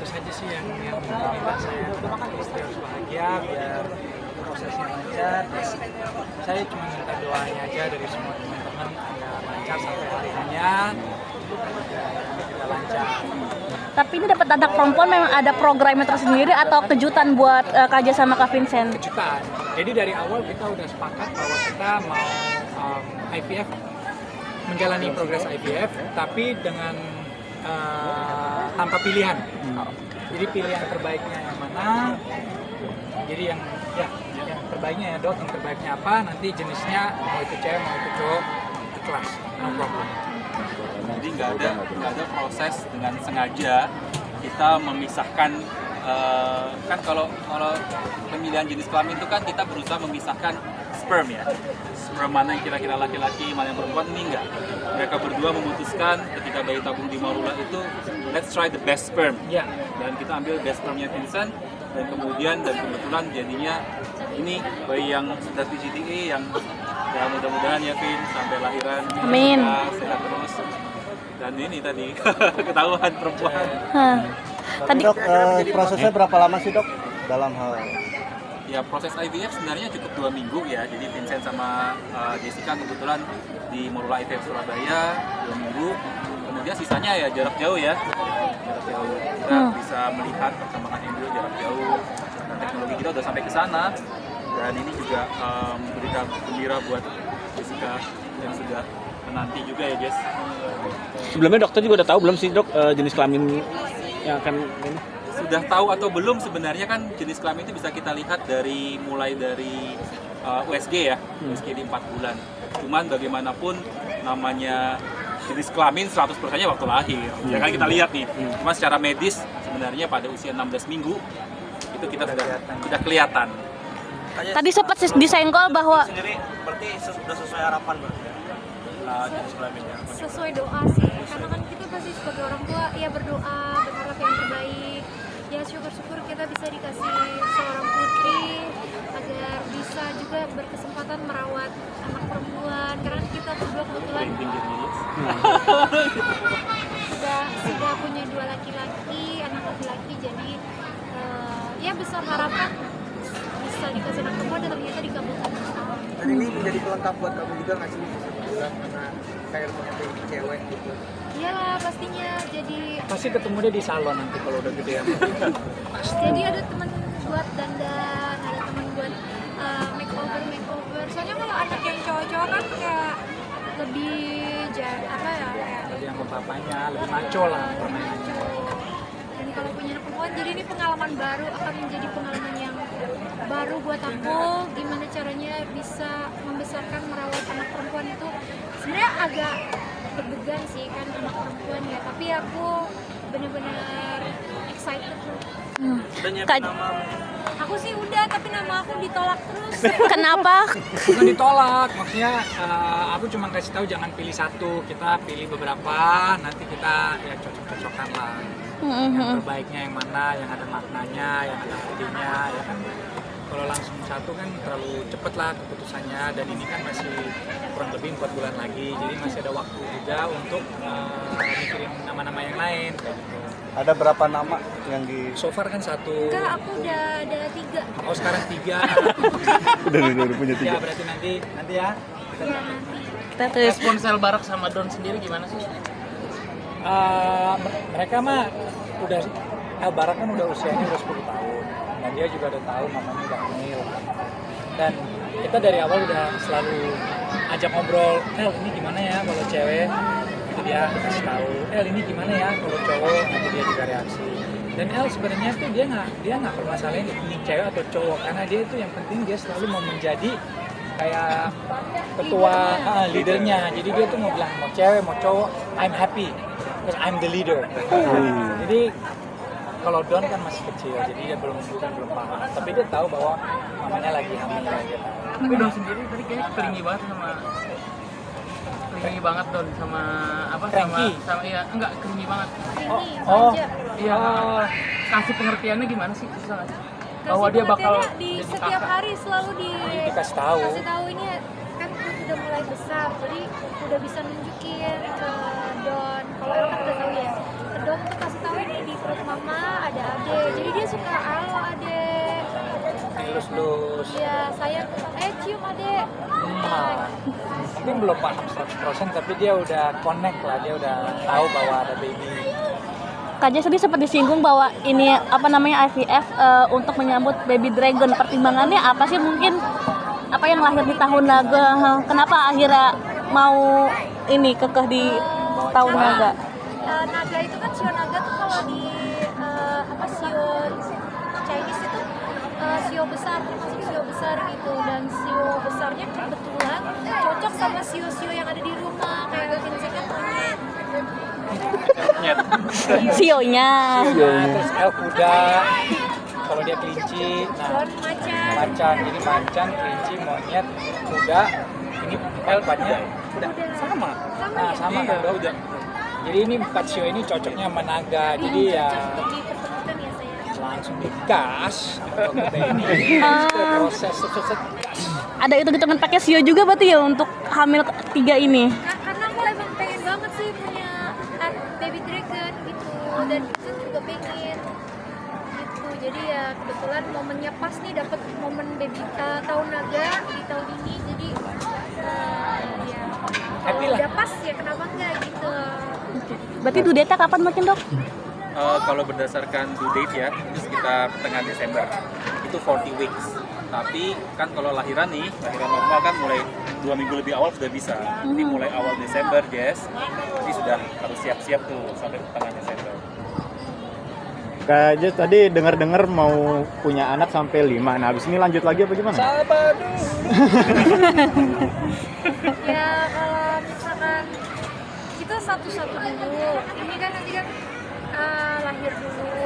saja sih yang membuat saya istri harus bahagia biar prosesnya lancar. Terus saya cuma minta doanya aja dari semua teman-teman agar lancar sampai hari hanya kita lancar. Tapi ini dapat anak perempuan memang ada programnya tersendiri atau kejutan buat Kak Jess sama Kak Vincent? Kejutan. Jadi dari awal kita udah sepakat bahwa kita mau IVF, menjalani progres IVF, tapi dengan tanpa pilihan. Jadi pilihan terbaiknya yang mana? Jadi yang terbaiknya ya dok, yang terbaiknya apa? Nanti jenisnya mau itu cewek mau itu cowok, itu kelas, no problem. Jadi nggak ada proses dengan sengaja kita memisahkan. Kan kalau pemilihan jenis kelamin itu kan kita berusaha memisahkan sperm ya, sperm mana yang kira-kira laki-laki, mana yang perempuan. Ini enggak, mereka berdua memutuskan ketika bayi tabung di Marula itu let's try the best sperm, dan kita ambil best spermnya Vincent, dan kemudian kebetulan jadinya ini bayi yang sudah PGTA yang ya mudah-mudahan ya Vin sampai lahiran Amin. Sehat terus. Dan ini tadi ketahuan perempuan. Tapi dok, prosesnya berapa lama sih dok dalam hal? Ya proses IVF sebenarnya cukup 2 minggu ya. Jadi Vincent sama Jessica kebetulan di Marula IVF Surabaya 2 minggu. Kemudian sisanya ya jarak jauh ya. Jarak jauh. Kita bisa melihat perkembangan embrio jarak jauh. Dan teknologi kita udah sampai ke sana. Dan ini juga berita gembira buat Jessica yang sudah menanti juga ya Jess. Sebelumnya dokter juga udah tahu belum sih dok jenis kelamin yang akan ini? Sudah tahu atau belum sebenarnya kan jenis kelamin itu bisa kita lihat mulai dari USG ya, USG di 4 bulan. Cuman bagaimanapun namanya jenis kelamin 100%-nya waktu lahir. Ya kan kita lihat nih. Cuma secara medis sebenarnya pada usia 16 minggu itu kita sudah kelihatan. Tadi sempat disenggol bahwa Sendiri berarti sudah sesuai harapan berarti ya? Jenis kelaminnya. Sesuai doa sih, karena kan kita pasti sebagai orang tua ya berdoa, berharap yang terbaik. Ya syukur-syukur kita bisa dikasih seorang putri agar bisa juga berkesempatan merawat anak perempuan, karena kita berdua kebetulan sudah punya 2 laki-laki, anak laki-laki, jadi ya besar harapan bisa dikasih anak perempuan dan ternyata dikabulkan. Dan ini menjadi pelengkap buat kamu juga nggak sih? Karena kayak punya baby cewek gitu. Iyalah pastinya, jadi Pasti ketemu dia di salon nanti kalau udah gede ya. jadi ada teman buat dandan, ada teman buat makeover. Soalnya kalau anak yang cowok-cowok kan kayak lebih kayak Jadi yang bapaknya lebih maco lah permainannya. dan kalau punya anak perempuan, jadi ini pengalaman baru, akan menjadi pengalaman yang baru buat aku. Gimana caranya bisa membesarkan, merawat anak perempuan itu sebenarnya agak deg-degan sih kan, anak perempuan ya, tapi aku benar-benar excited. Kak, Aku sih udah, tapi nama aku ditolak terus. kenapa? Bukan ditolak, maksudnya aku cuma kasih tahu jangan pilih satu, kita pilih beberapa, nanti kita ya cocok-cocokan lah. Yang terbaiknya yang mana, yang ada maknanya, yang ada artinya, ya kan. Kalau langsung satu kan terlalu cepet lah keputusannya, dan ini kan masih kurang lebih 4 bulan lagi, jadi masih ada waktu juga untuk mikirin nama-nama yang lain. Ada berapa nama yang di? So far kan 1. Enggak, aku udah ada 3. Oh sekarang 3. Udah punya Ya berarti nanti ya. Ya nanti. Kita terus Sponsor Barak sama Don sendiri gimana sih? Mereka mah udah Barak kan udah usianya udah 10 tahun. Dan dia juga udah tahu mamanya udah hamil. Dan kita dari awal udah selalu ajak ngobrol, ini gimana ya kalau cewek? Itu dia kasih tahu, ini gimana ya kalau cowok? Nanti dia juga reaksi. Dan sebenarnya tuh dia nggak permasalahin ini cewek atau cowok, karena dia itu yang penting dia selalu mau menjadi kayak ketua leadernya. Jadi dia tuh mau bilang mau cewek mau cowok, I'm happy because I'm the leader. Jadi kalau Don kan masih kecil, jadi dia belum paham. Tapi dia tahu bahwa mamanya lagi hamil gitu. Tapi Don sendiri tadi kayaknya kelingi banget Don sama apa Cranky. sama iya enggak kelingi banget. Ini Oh. manja. Iya. Kasih pengertiannya gimana sih? Susah nggak sih? Kasih Bahwa dia bakal pengertiannya di jadi setiap kakak. hari selalu Dikasih tahu. kasih tahu ini kan udah mulai besar, jadi udah bisa nunjukin ke Don. Kalau kan udah tahu ya, ke Don tuh kasih tahu ini di perut mama ada ade, jadi dia suka halo ade, Lus-lus. ya sayang, cium ade. Mungkin belum paham 100% tapi dia udah connect lah, dia udah tahu bahwa ada baby. Kak Jess tadi sempat disinggung bahwa ini apa namanya IVF untuk menyambut baby dragon. Pertimbangannya apa sih, mungkin apa yang lahir di tahun naga? Kenapa akhirnya mau ini kekeh di tahun naga? Naga itu kan sio naga tuh kalau di sio Chinese itu sio besar, termasuk sio besar gitu, dan sio besarnya kebetulan cocok sama sio-sio yang ada di rumah kayak Vincent kan monyet. Sionya. Nah, terus El kuda, kalau dia kelinci, nah Don macan. macan, jadi macan, kelinci, monyet, kuda, ini El banyak kuda sama. Nah, sama kan udah. Jadi ini 4 sio ini cocoknya sama naga, jadi ya Cocok untuk dipertemukan ya saya. langsung digas atau kita ini proses gas. Ada hitung-hitungan pakai sio juga berarti ya untuk hamil 3 ini. Karena aku emang pengen banget sih punya baby dragon gitu, dan Vincent juga pengen gitu. Jadi ya kebetulan momennya pas nih, dapat momen baby tahun naga di tahun ini, jadi ya Happy lah. udah pas ya, kenapa enggak gitu. Berarti due date kapan makin, Dok? Kalau berdasarkan due date ya, itu sekitar pertengahan Desember. Itu 40 weeks. Tapi kan kalau lahiran normal kan mulai 2 minggu lebih awal sudah bisa. Ini mulai awal Desember, Jess. Jadi sudah harus siap-siap tuh sampai pertengahan Desember. Kak Jess tadi dengar-dengar mau punya anak sampai 5. Nah, habis ini lanjut lagi apa gimana? Sabar dulu. Ya kalau misalkan kita satu-satu dulu, ini kan nanti kan lahir dulu,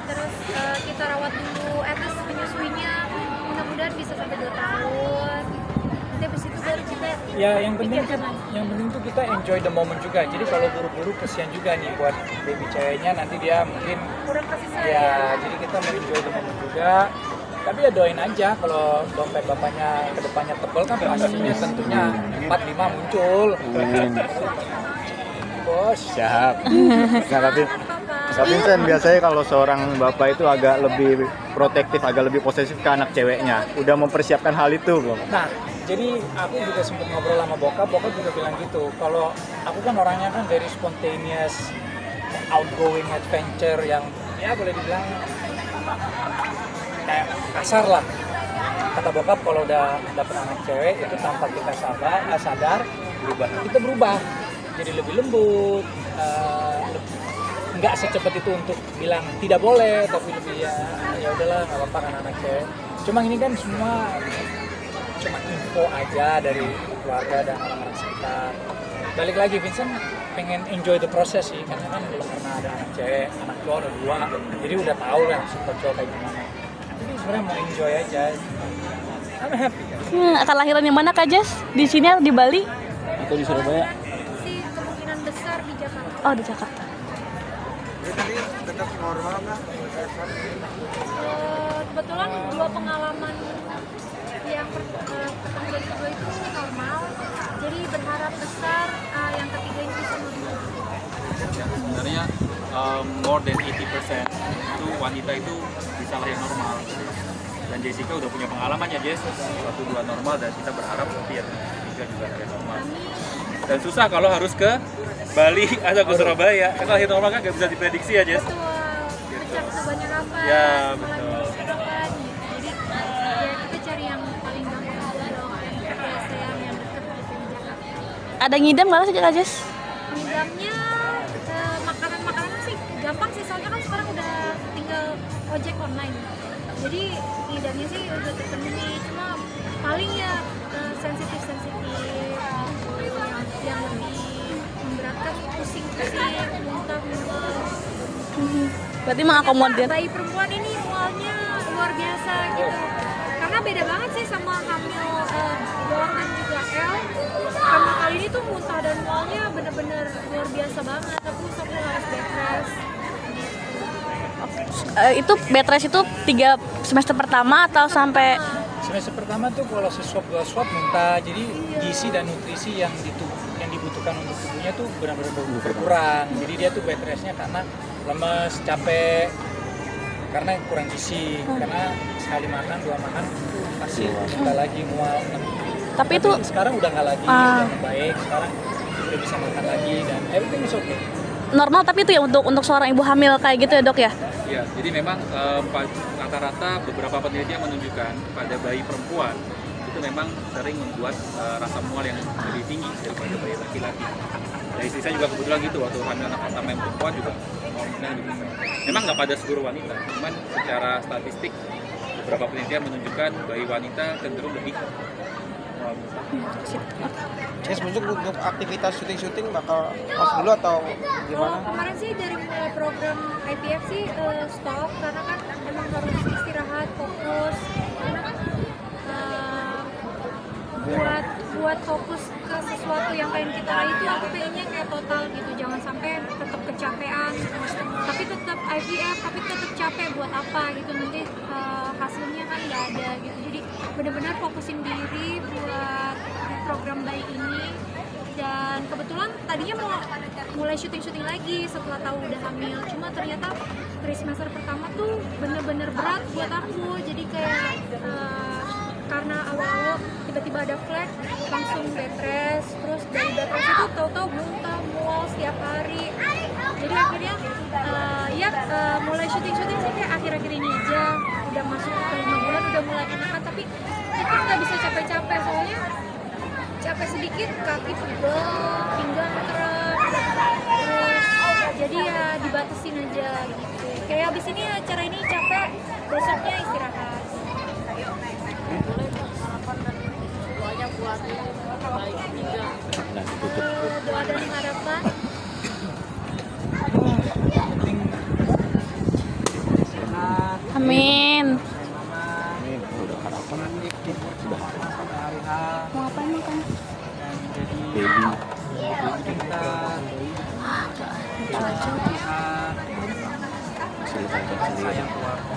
terus kita rawat dulu, at least menyusuinya mudah-mudahan bisa sampai 2 tahun. Nanti habis itu baru kita Ya yang penting tuh kita enjoy the moment juga. Jadi kalau buru-buru kesian juga nih buat baby ceweknya, nanti dia mungkin kurang kasih sayang. ya, jadi kita mau enjoy the moment juga. Tapi ya doain aja kalau dompet bapaknya kedepannya tebal kan pastinya tentunya 4-5 muncul. Bos. Siap. Nah, tapi Vincent, biasanya kalau seorang bapak itu agak lebih protektif, agak lebih posesif ke anak ceweknya. Udah mempersiapkan hal itu belum? Nah, jadi aku juga sempat ngobrol sama bokap juga bilang gitu. Kalau aku kan orangnya kan very spontaneous, outgoing adventure yang ya boleh dibilang kayak kasar lah. Kata bokap kalau udah dapet anak cewek itu tanpa kita sadar kita berubah. Jadi lebih lembut, nggak secepat itu untuk bilang tidak boleh, tapi lebih ya udahlah nggak apa-apa kan anak cewek. Cuma ini kan semua cuma info aja dari keluarga dan orang-orang sekitar. Balik lagi Vincent pengen enjoy the process sih, karena kan belum pernah ada anak cewek, anak cowok ada 2, jadi udah tahu lah sifat cowok kayak gimana. Jadi sebenarnya mau enjoy aja. I'm happy. Akan lahiran di mana, Kak Jess? Di sini atau di Bali? Atau di Surabaya? Sih kemungkinan besar di Jakarta. Oh, di Jakarta. Jadi tetap normal nggak? Kebetulan 2 pengalaman yang pertama dan kedua itu normal, jadi berharap besar yang ketiga itu bisa normal. Sebenarnya more than 80% itu wanita itu bisa lahir normal. Dan Jessica udah punya pengalamannya, Jess. 1-2 normal, dan kita berharap nanti ya 3 juga lahir normal. Dan susah kalau harus ke Bali atau ke Surabaya. Karena lahir normal kan nggak bisa diprediksi ya, Jess. Betul, pecah banyak apa, Ya, mulai betul. kapan gitu. Jadi ya kita cari yang paling gampang dong, yang biasa yang dekat gitu di Jakarta. Ada ngidam nggak sih, Kak Jess? Ngidamnya makanan sih gampang sih, soalnya kan sekarang udah tinggal ojek online. Jadi ngidamnya sih udah terpenuhi, cuma paling ya sensitif yang lebih memberatkan, pusing, muntah. Berarti mengakomodir. Bayi perempuan ini mualnya luar biasa gitu. Karena beda banget sih sama hamil Boang dan juga El. Hamil kali ini tuh muntah dan mualnya bener-bener luar biasa banget. Aku harus bed rest. Itu bed rest itu 3 semester pertama atau sampai Semester pertama tuh kalau swab muntah, jadi gizi dan nutrisi yang dibutuhkan untuk tubuhnya tuh benar-benar berkurang. Jadi dia tuh bed restnya karena lemes, capek, karena kurang gizi, karena sekali makan, 2 makan pasti minta lagi mual. Tapi itu Sekarang udah nggak lagi, udah membaik, sekarang udah bisa makan lagi dan everything is okay. normal, tapi itu ya untuk seorang ibu hamil kayak gitu ya, Dok ya? Ya, jadi memang rata-rata beberapa penelitian menunjukkan pada bayi perempuan itu memang sering membuat rasa mual yang lebih tinggi daripada bayi laki-laki. Dari istri saya juga kebetulan gitu, waktu hamil anak pertama yang perempuan juga mualnya lebih tinggi. Memang nggak pada seluruh wanita, cuman secara statistik beberapa penelitian menunjukkan bayi wanita cenderung lebih mual. Yes, untuk aktivitas syuting bakal off dulu atau gimana? Kemarin sih dari mulai program IVF sih stop karena kan emang harus istirahat, fokus. Karena buat fokus ke sesuatu yang pengen kita raih itu aku pengennya kayak total gitu, jangan sampai tetap kecapean tapi tetap IVF tapi tetap capek buat apa gitu, nanti hasilnya kan nggak ada gitu. Jadi benar-benar fokusin diri buat program bayi ini. Dan kebetulan tadinya mau mulai syuting lagi setelah tahu udah hamil, cuma ternyata trimester pertama tuh bener-bener berat buat aku. Jadi kayak karena awal-awal tiba-tiba ada flag, langsung bed rest, terus dari bed rest itu tahu-tahu muntah, mual setiap hari. Jadi akhirnya mulai syuting sih kayak akhir-akhir ini aja, udah masuk ke 5 bulan udah mulai enakan, tapi tetap nggak bisa capek-capek soalnya capek sedikit kaki pegel, pinggang kram, terus jadi ya dibatasin aja gitu. Kayak abis ini acara ini capek, besoknya istirahat. Doa dan harapan. Amin. Amin. Udah harapan Hari H Mau ngapain makan? dan jadi baby. kita Lucu. sayang keluarga.